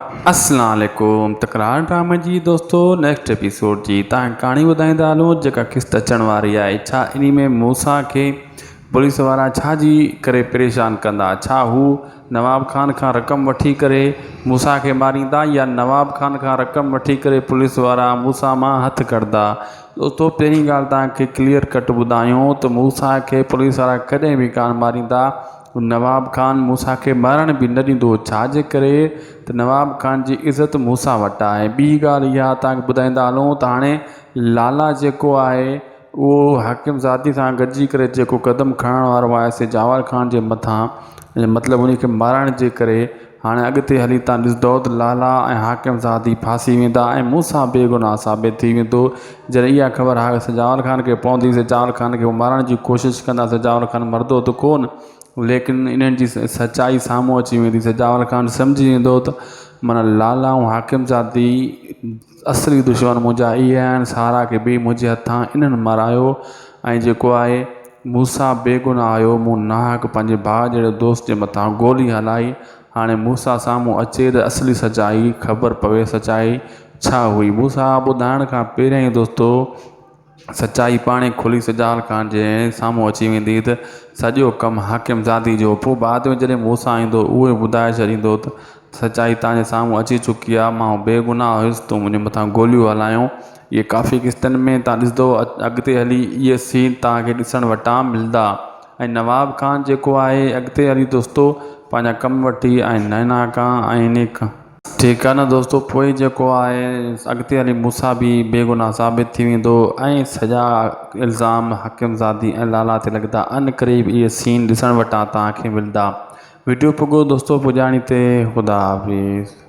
अस्सलाम वालेकुम। तकरार ड्रामा जी दोस्तों नेक्स्ट एपिसोड जी तव्हांखे कहाणी ॿुधाईंदा हलूं जेका किस्त अचण वारी आहे। छा इन में मूसा खे पुलिस वारा छा जी करे परेशान कंदा? छा हू नवाब खान खां रक़म वठी करे मूसा खे मारींदा या नवाब खान खां रक़म वठी करे पुलिस वारा मूसा मां हथ कढंदा? दोस्तों पहिरीं ॻाल्हि तव्हांखे क्लियर कट ॿुधायूं त मूसा खे पुलिस वारा कॾहिं बि कान मारींदा। नवाब खान मूसा के मारण भी न ॾींदो। छाजे करे त नवाब खान जी इज़त मूसा वटि आहे। ॿी ॻाल्हि इहा तव्हांखे ॿुधाईंदा हलूं त हाणे लाला जेको आहे उहो हाकिम ज़ादी सां गॾिजी करे जेको क़दम खणण वारो आहे सिजावर खान जे मथां, मतिलबु उन खे मारण जे करे हाणे अॻिते हली तव्हां ॾिसंदो त लाला ऐं हाकिम ज़ादी फासी वेंदा ऐं मूसा बेगुनाह साबित थी वेंदो। जॾहिं इहा ख़बर सिजावर खान खे पवंदी, सिजावर खान खे मारण जी कोशिशि कंदा, सिजावर खान मरदो त कोन, लेकिन इन्हनि जी सचाई साम्हूं अची वेंदी। सिजावर खान सम्झी वेंदो त माना लाला ऐं हाकिम ज़ादी असली दुश्मन मुंहिंजा इहे आहिनि, सारा खे बि मुंहिंजे हथां इन्हनि मारायो ऐं जेको आहे मूसा बेगुनाह हुयो, मूं नाहक पंहिंजे भाउ जहिड़े दोस्त जे मथां गोली हलाई। हाणे मूसा साम्हूं अचे त असली सचाई ख़बर पवे सचाई छा हुई। मूसा ॿुधाइण खां पहिरियों ई दोस्तों सचाई पाणे खुली सिजावर खान जे साम्हूं अची वेंदी त सॼो कमु हाकिम ज़ादी जो। पोइ बाद में जॾहिं मूसा ईंदो उहे ॿुधाए छॾींदो त सचाई तव्हांजे साम्हूं अची चुकी आहे, मां बेगुनाह हुयुसि, तूं मुंहिंजे मथां गोलियूं हलायूं। इहे काफ़ी किस्तनि में तव्हां ॾिसंदो अॻिते हली इहे सीन तव्हांखे ॾिसण वटां मिलंदा। ऐं नवाब खान जेको आहे अॻिते हली दोस्तों पंहिंजा कम वठी ऐं नैना खां ऐं इन खां ठीकु आहे न दोस्तों, पोइ जेको आहे अॻिते हली मूसा बि बेगुनाह साबित थी वेंदो ऐं सॼा इल्ज़ाम हाकिम ज़ादी ऐं लाला ते लॻंदा। इन करे इहे सीन ॾिसण वटां तव्हांखे मिलंदा। वीडियो पुॻो दोस्तों पुॼाणी ते। ख़ुदा हाफ़िज़।